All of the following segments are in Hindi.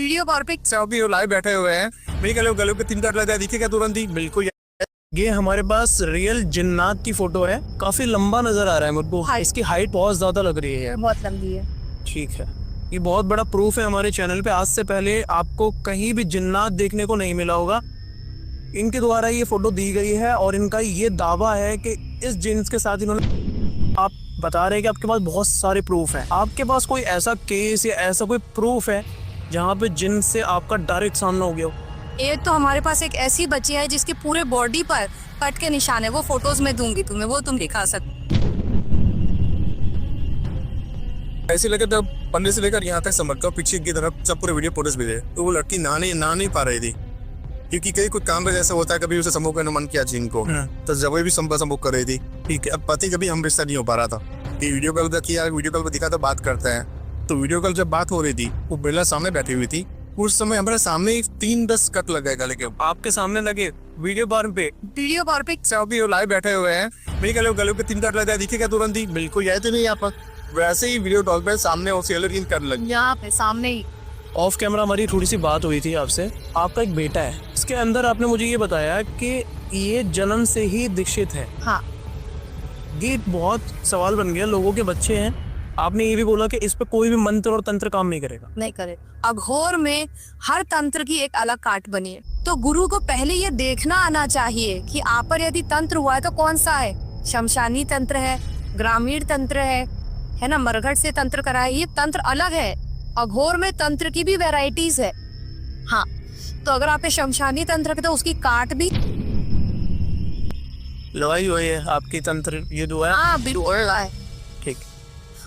वीडियो कॉल पे अभी लाइव बैठे हुए हैं। मेरी गलों के 3 कट दिखेगा तुरंत ही। बिल्कुल ये हमारे पास रियल जिन्नात की फोटो है। काफी लंबा नजर आ रहा है मुझको। इसकी हाइट बहुत ज्यादा लग रही है। बहुत लंबी है। ठीक है, ये बहुत बड़ा प्रूफ है हमारे चैनल पे। आज से पहले आपको कहीं भी जिन्नात देखने को नहीं मिला होगा। इनके द्वारा ये फोटो दी गई है और इनका ये दावा है कि इस जिन्स के साथ इन्होंने, आप बता रहे हैं कि आपके पास बहुत सारे प्रूफ हैं। आपके पास कोई ऐसा केस या ऐसा कोई प्रूफ है जहाँ पे जिन से आपका डायरेक्ट सामना हो गया हो? एक तो हमारे पास एक ऐसी बच्ची है जिसके पूरे बॉडी पर कट के निशान है। वो फोटोज में दूंगी तुम्हें, वो तुम दिखा सकते। ऐसे लगे तब पंद्रह से लेकर यहाँ तक समझ कर पीछे की तरफ सब पूरे वीडियो फोटोज भी थे। तो वो लड़की ना नहीं पा रही थी, क्योंकि कई कुछ काम जैसा होता है। कभी उसे संभोग करने मन किया जिन को, तो जब भी संभोग कर रही थी। ठीक है, अब पति कभी हम रिश्ता नहीं हो पा रहा था कि वीडियो कॉल पर किया, वीडियो कॉल पर दिखा तो बात करते हैं। तो वीडियो कॉल जब बात हो रही थी, वो बिरला सामने बैठी हुई थी। उस समय हमारे सामने 3-10 कट लग गए गले के। आपके सामने लगे वीडियो कॉल पे? वीडियो कॉल पे अभी लाइव बैठे हुए हैं। मेरी गलों के 3 कट लग दिखेगा तुरंत ही। बिल्कुल आए थे नहीं यहाँ पर, वैसे ही वीडियो कॉल पे सामने कर लगी। यहाँ पे सामने ही ऑफ कैमरा हमारी थोड़ी सी बात हुई थी आपसे। आपका एक बेटा है, इसके अंदर आपने मुझे ये बताया कि ये जन्म से ही दीक्षित है। हाँ, ये बहुत सवाल बन गया, लोगों के बच्चे हैं। आपने ये भी बोला कि इस पे कोई भी मंत्र और तंत्र काम नहीं करेगा। नहीं करे। अघोर में हर तंत्र की एक अलग काट बनी है। तो गुरु को पहले ये देखना आना चाहिए कि आप पर यदि तंत्र हुआ है तो कौन सा है। शमशानी तंत्र है, ग्रामीण तंत्र है ना, मरघट से तंत्र करा है। ये तंत्र अलग है। अघोर में तंत्र की भी वैरायटीज है। हाँ, तो अगर आप शमशानी तंत्र के तो उसकी काट भी लड़ाई हुई है आपकी तंत्र ये दुआ है। हाँ बिल्कुल है। ठीक,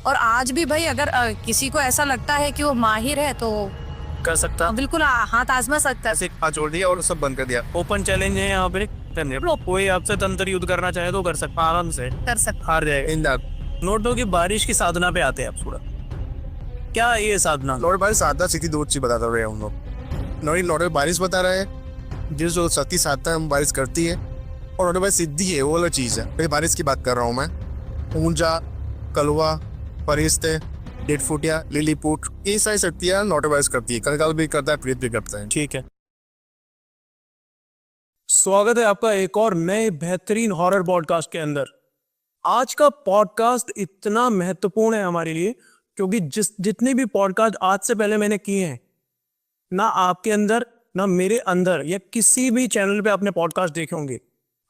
और आज भी भाई अगर किसी को ऐसा लगता है कि वो माहिर है तो कर सकता, बिल्कुल हाथ आजमा सकता है। ऐसे हाथ छोड़ दिया और सब बंद कर दिया। ओपन चैलेंज है यहाँ पे। कोई आपसे तंत्र युद्ध करना चाहे तो कर सकता, आराम से कर सकता। हार जाएगा। इन नोट दो कि बारिश की साधना पे आते हैं आप थोड़ा। क्या ये साधना? लॉर्ड बारिश साधना सीधी दो चीज बता रहे हैं हम लोग। लॉर्ड बारिश बता रहे हैं, जिस जो सती साधना बारिश करती है, और लॉर्ड बारिश सिद्धि है, वो अलग चीज है। फिर बारिश की बात कर रहा हूँ मैं। ऊंजा, कलवा, फरिश्ते, डेडफुटिया, लिलीपुट, ये सारी शक्तियां लॉर्ड बारिश करती है। कंकाल भी करता है, प्रेत भी करता है। ठीक है, स्वागत है आपका एक और नए बेहतरीन हॉरर पॉडकास्ट के अंदर। आज का पॉडकास्ट इतना महत्वपूर्ण है हमारे लिए क्योंकि जितने भी पॉडकास्ट आज से पहले मैंने किए हैं, ना आपके अंदर ना मेरे अंदर या किसी भी चैनल पे आपने पॉडकास्ट देखे होंगे,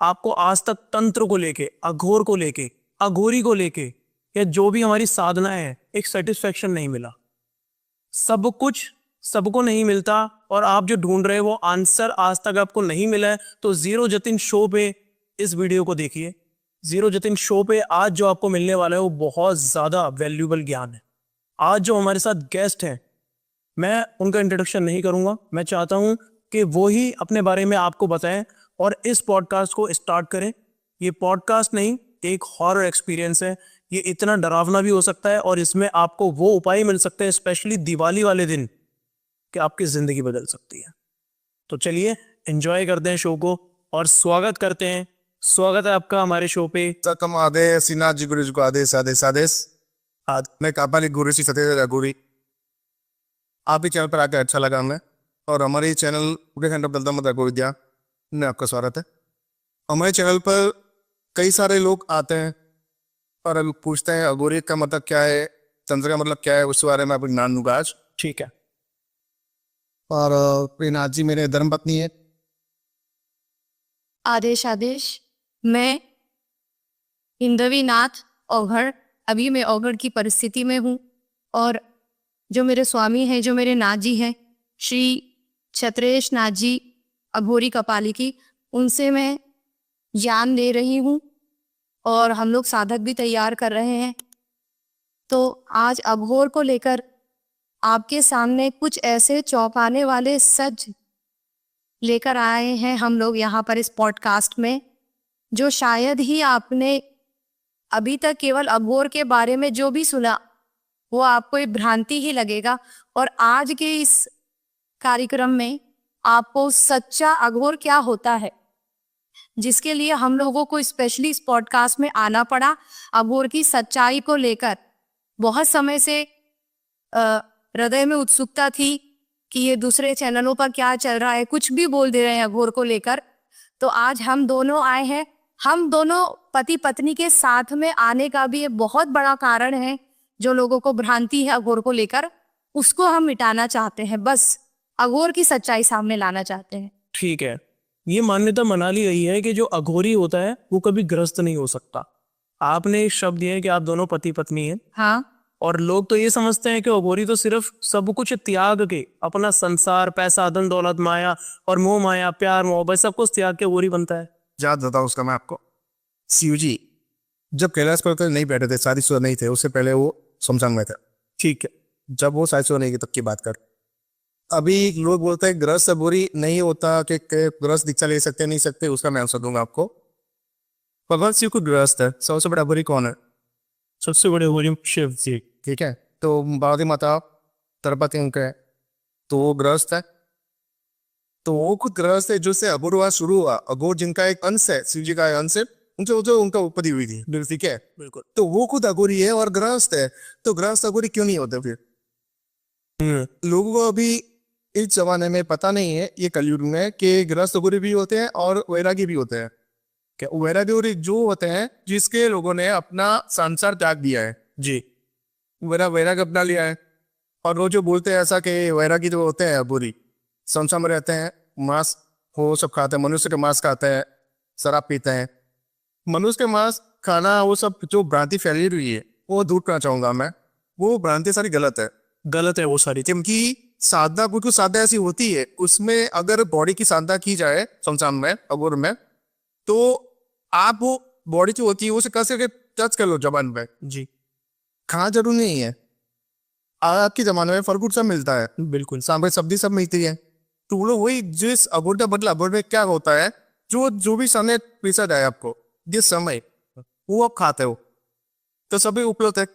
आपको आज तक तंत्र को लेके, अघोर को लेके, अघोरी को लेके या जो भी हमारी साधना है, एक सेटिस्फेक्शन नहीं मिला। सब कुछ सबको नहीं मिलता और आप जो ढूंढ रहे हैं वो आंसर आज तक आपको नहीं मिला है, तो जीरो जतिन शो पे इस वीडियो को देखिए। जीरो जतिन शो पे आज जो आपको मिलने वाला है वो बहुत ज्यादा वैल्यूएबल ज्ञान है। आज जो हमारे साथ गेस्ट हैं, मैं उनका इंट्रोडक्शन नहीं करूंगा। मैं चाहता हूं कि वो ही अपने बारे में आपको बताएं और इस पॉडकास्ट को स्टार्ट करें। ये पॉडकास्ट नहीं, एक हॉरर एक्सपीरियंस है। ये इतना डरावना भी हो सकता है और इसमें आपको वो उपाय मिल सकते हैं, स्पेशली दिवाली वाले दिन, कि आपकी जिंदगी बदल सकती है। तो चलिए एंजॉय करते हैं शो को और स्वागत करते हैं। स्वागत है आपका हमारे शो पे। सकम आदेश, श्रीनाथ जी गुरु जी को आदेश आदेश आदेश। मैं कापाली गुरु श्री सत्य गुरु। आप ही चैनल पर आकर अच्छा लगा हमें, और हमारे चैनल पूरे खंड दलता मत रघु विद्या में आपका स्वागत है। हमारे चैनल पर कई सारे लोग आते हैं और लोग पूछते हैं अघोरी का मतलब क्या है, तंत्र का मतलब क्या है, उस बारे में आपको ज्ञान दूंगा आज। ठीक है। और प्रीनाथ जी मेरे धर्मपत्नी है। आदेश आदेश। मैं हिंदवी नाथ औघड़, अभी मैं औघड़ की परिस्थिति में हूँ, और जो मेरे स्वामी हैं, जो मेरे नाथ जी हैं, श्री छत्रेश नाथ जी अघोरी कपाली की, उनसे मैं ज्ञान ले रही हूँ और हम लोग साधक भी तैयार कर रहे हैं। तो आज अघोर को लेकर आपके सामने कुछ ऐसे चौंकाने वाले सच लेकर आए हैं हम लोग यहाँ पर इस पॉडकास्ट में, जो शायद ही आपने अभी तक केवल अघोर के बारे में जो भी सुना वो आपको एक भ्रांति ही लगेगा। और आज के इस कार्यक्रम में आपको सच्चा अघोर क्या होता है, जिसके लिए हम लोगों को स्पेशली इस पॉडकास्ट में आना पड़ा। अघोर की सच्चाई को लेकर बहुत समय से हृदय में उत्सुकता थी कि ये दूसरे चैनलों पर क्या चल रहा है, कुछ भी बोल दे रहे हैं अघोर को लेकर। तो आज हम दोनों आए हैं, हम दोनों पति पत्नी के साथ में आने का भी ये बहुत बड़ा कारण है। जो लोगों को भ्रांति है अघोर को लेकर, उसको हम मिटाना चाहते हैं, बस अघोर की सच्चाई सामने लाना चाहते हैं। ठीक है, ये मान्यता मना ली गई है कि जो अघोरी होता है वो कभी ग्रस्त नहीं हो सकता। आपने एक शब्द दिया है कि आप दोनों पति पत्नी हैं, हाँ, और लोग तो ये समझते हैं कि अघोरी तो सिर्फ सब कुछ त्याग के, अपना संसार, पैसा, धन दौलत, माया और मोह माया, प्यार मोहब्बत सब कुछ त्याग के अघोरी बनता है। याद बताओ उसका मैं आपको। शिव जी जब कैलाश पर्वत पर नहीं बैठे थे, शादीशुदा नहीं थे, उससे पहले वो शमशान में थे। ठीक है, जब वो शादीशुदा नहीं की तब की बात कर। अभी लोग बोलते हैं ग्रस्त अघोरी नहीं होता, कि ग्रस्त दीक्षा ले सकते नहीं सकते, उसका मैं आंसर दूंगा आपको। भगवान शिव को ग्रस्त है, सबसे बड़ा अघोरी कौन है? सबसे बड़े अघोरी शिव जी। ठीक है, तो पार्वती माता तरपति उनके है, तो वो ग्रस्त है। तो वो खुद ग्रस्त है, जो से अघोरवाद शुरू हुआ। अघोर जिनका एक अंश है, शिव जी का एक अंश है, उनसे जो उनका उत्पत्ति हुई थी, ठीक है। बिल्कुल। तो वो खुद अघोरी है और ग्रस्त है, तो ग्रस्त अघोरी क्यों नहीं होते फिर? लोगों को अभी इस जमाने में पता नहीं है, ये कलयुग में, कि गृहस्थ अघोरी भी होते हैं और वैरागी भी होते हैं। क्या वैरागी अघोरी जो होते हैं जिसके लोगों ने अपना संसार त्याग दिया है जी। वैराग अपना लिया है। और वो जो बोलते हैं ऐसा कि वैरागी जो होते हैं अघोरी संसार में रहते हैं, मांस वो सब खाते हैं, मनुष्य के मांस खाते हैं, शराब पीते हैं। मनुष्य के मांस खाना, वो सब जो भ्रांति फैली हुई है वो दूर करना चाहूंगा मैं। वो भ्रांति सारी गलत है, गलत है वो सारी। क्योंकि साधना, कुछ साधना ऐसी होती है, उसमें अगर बॉडी की साधना की जाए शमशान में, अघोर में, तो आप वो बॉडी जो होती है उसे कैसे टच कर लो जबान पे। जी, खाना जरूरी नहीं है। आज के जमाने में फल फ्रूट सब मिलता है, बिल्कुल। सांभर सब्जी सब मिलती है। तो वो लोग वही जिस अघोर का बदला, अघोर में क्या होता है, जो भी समय पीसा जाए आपको, जिस समय वो आप खाते हो, तो सभी उपलब्ध है।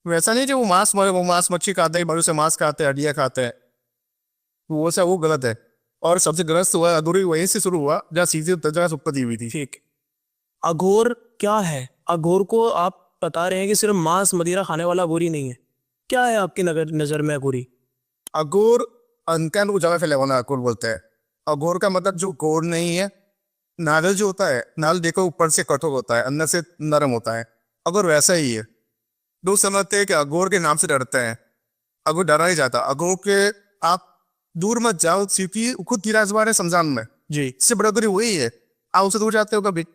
वैसा नहीं जो वो मांस मच्छी खाते हैं, मनुष्य मांस खाते हैं, हड्डियां खाते हैं, वो सब वो गलत है। और सबसे ग्रस्त हुआ अघोरी वहीं से शुरू हुआ जहाँ सीधी जगह उत्पत्ति हुई थी। ठीक। अघोर क्या है? अघोर को आप बता रहे हैं कि सिर्फ मांस मदिरा खाने वाला अघोरी नहीं है। क्या है आपकी नजर में अघोरी? अघोर अनकैन वो जगह फैले होना अघोर बोलते हैं। अघोर का मतलब जो घोर नहीं है। नारल जो होता है, नारल देखो ऊपर से कठोर होता है, अंदर से नरम होता है। अघोर वैसा ही है। लोग समझते हैं कि अघोर के नाम से डरते हैं, अघोर डरा ही जाता। अघोर के आप दूर मत जाओ, क्योंकि खुद विराजमान है शमशान में। जी। इससे बड़ा अघोरी वही है। आप उससे दूर जाते हो कभी?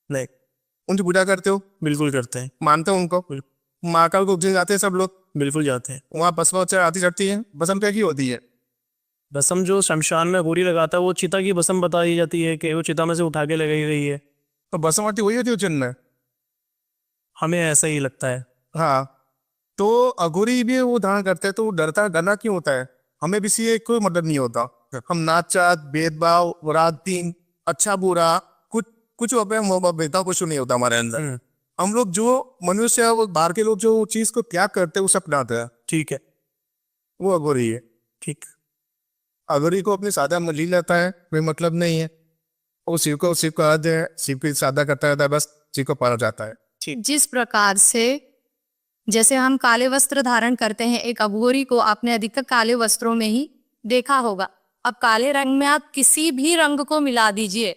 नहीं। उनकी पूजा करते हो? बिल्कुल करते हैं। मानते हो उनको? महाकाल को जाते हैं सब लोग? बिल्कुल जाते हैं। वहाँ भस्म आती चढ़ती है, भस्म क्या की होती है? भस्म जो शमशान में अघोरी लगाता है वो चिता की भस्म बता दी जाती है कि वो चिता में से उठा के लगाई गई है। तो भस्म आती वही होती है उज्जैन में, हमें ऐसा ही लगता है। हाँ। तो अघोरी भी वो धारण करते हैं, तो डरना क्यों होता है? हमें भी से कोई मतलब नहीं होता। हम नाचात, भेदभाव, रात दिन, अच्छा बुरा, कुछ भेदभाव कुछ नहीं होता हमारे अंदर। हम लोग जो मनुष्य, वो बाहर के लोग जो चीज को त्याग करते हैं, वो सब अपनाते हैं। ठीक है, वो अघोरी है। ठीक। अघोरी को अपनी साधा में ली लेता है, कोई मतलब नहीं है। वो शिव को आराध्य है, शिव की साधा करता रहता है, बस शिव को पाना जाता है। जिस प्रकार से जैसे हम काले वस्त्र धारण करते हैं, एक अघोरी को आपने अधिकतर काले वस्त्रों में ही देखा होगा। अब काले रंग में आप किसी भी रंग को मिला दीजिए,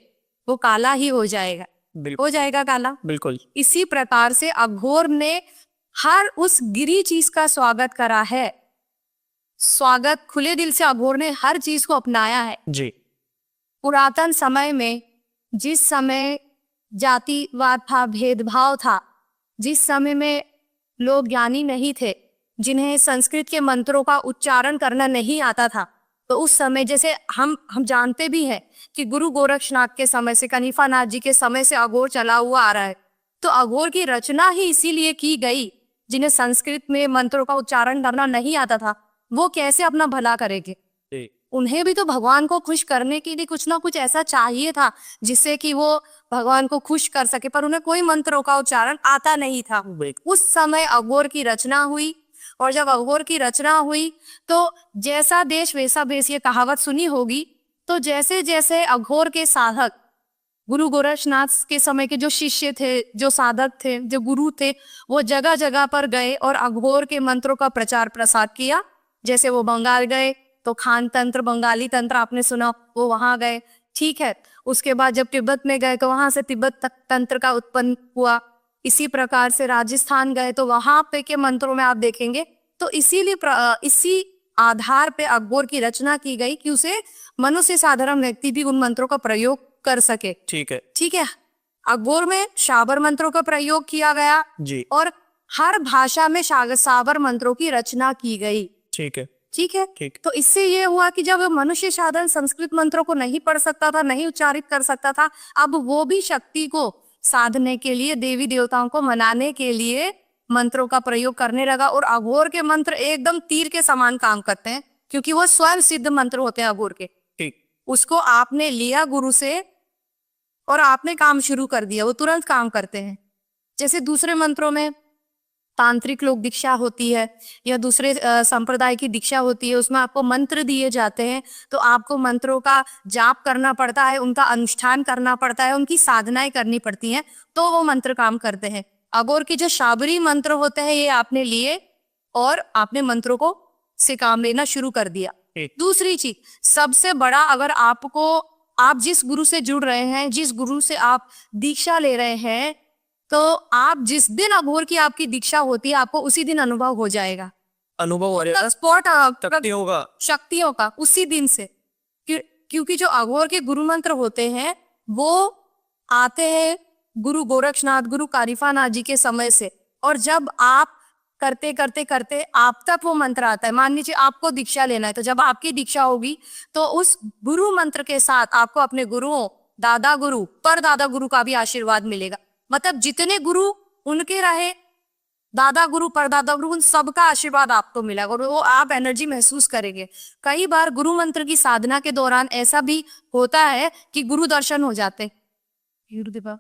वो काला ही हो जाएगा, हो जाएगा काला। बिल्कुल। इसी प्रकार से अघोर ने हर उस गिरी चीज का स्वागत करा है। स्वागत खुले दिल से अघोर ने हर चीज को अपनाया है। जी। पुरातन समय में जिस समय जातिवाद था, भेदभाव था, जिस समय में लोग ज्ञानी नहीं थे, जिन्हें संस्कृत के मंत्रों का उच्चारण करना नहीं आता था, तो उस समय जैसे हम जानते भी हैं कि गुरु गोरक्षनाथ के समय से, कनिफानाथ जी के समय से अघोर चला हुआ आ रहा है। तो अघोर की रचना ही इसीलिए की गई, जिन्हें संस्कृत में मंत्रों का उच्चारण करना नहीं आता था, वो कैसे अपना भला करेंगे? उन्हें भी तो भगवान को खुश करने के लिए कुछ ना कुछ ऐसा चाहिए था जिससे कि वो भगवान को खुश कर सके, पर उन्हें कोई मंत्रों का उच्चारण आता नहीं था। उस समय अघोर की रचना हुई, और जब अघोर की रचना हुई तो जैसा देश वैसा भेष, ये कहावत सुनी होगी। तो जैसे जैसे अघोर के साधक, गुरु गोरक्षनाथ के समय के जो शिष्य थे, जो साधक थे, जो गुरु थे, वो जगह जगह पर गए और अघोर के मंत्रों का प्रचार प्रसार किया। जैसे वो बंगाल गए, तो खान तंत्र, बंगाली तंत्र आपने सुना, वो वहां गए, ठीक है। उसके बाद जब तिब्बत में गए तो वहां से तिब्बत तंत्र का उत्पन्न हुआ। इसी प्रकार से राजस्थान गए तो वहां पे के मंत्रों में आप देखेंगे तो इसी आधार पे अकबर की रचना की गई कि उसे मनुष्य साधारण व्यक्ति भी उन मंत्रों का प्रयोग कर सके। ठीक है ठीक है, अकबर में शाबर मंत्रों का प्रयोग किया गया जी, और हर भाषा में शाबर मंत्रों की रचना की गई। ठीक है ठीक है, ठीक। तो इससे ये हुआ कि जब मनुष्य साधारण संस्कृत मंत्रों को नहीं पढ़ सकता था, नहीं उच्चारित कर सकता था, अब वो भी शक्ति को साधने के लिए, देवी देवताओं को मनाने के लिए मंत्रों का प्रयोग करने लगा। और अघोर के मंत्र एकदम तीर के समान काम करते हैं, क्योंकि वो स्वयं सिद्ध मंत्र होते हैं अघोर के। ठीक, उसको आपने लिया गुरु से और आपने काम शुरू कर दिया, वो तुरंत काम करते हैं। जैसे दूसरे मंत्रों में तांत्रिक लोग दीक्षा होती है या दूसरे संप्रदाय की दीक्षा होती है, उसमें आपको मंत्र दिए जाते हैं, तो आपको मंत्रों का जाप करना पड़ता है, उनका अनुष्ठान करना पड़ता है, उनकी साधनाएं करनी पड़ती हैं, तो वो मंत्र काम करते हैं। अघोर के जो शाबरी मंत्र होते हैं ये आपने लिए और आपने मंत्रों को से काम लेना शुरू कर दिया। दूसरी चीज सबसे बड़ा, अगर आप जिस गुरु से जुड़ रहे हैं, जिस गुरु से आप दीक्षा ले रहे हैं, तो आप जिस दिन अघोर की आपकी दीक्षा होती है, आपको उसी दिन अनुभव हो जाएगा, अनुभव हो जाएगा, स्पॉट शक्तियों का उसी दिन से। क्योंकि जो अघोर के गुरु मंत्र होते हैं वो आते हैं गुरु गोरक्षनाथ, गुरु कारिफानाथ जी के समय से, और जब आप करते करते करते आप तक वो मंत्र आता है। मान लीजिए आपको दीक्षा लेना है, तो जब आपकी दीक्षा होगी तो उस गुरु मंत्र के साथ आपको अपने गुरुओं, दादा गुरु, पर दादा गुरु का भी आशीर्वाद मिलेगा। मतलब जितने गुरु उनके रहे, दादा गुरु, परदादा गुरु, उन सबका आशीर्वाद आपको मिलेगा और वो आप एनर्जी महसूस करेंगे। कई बार गुरु मंत्र की साधना के दौरान ऐसा भी होता है कि गुरु दर्शन हो जाते। गुरुदेवा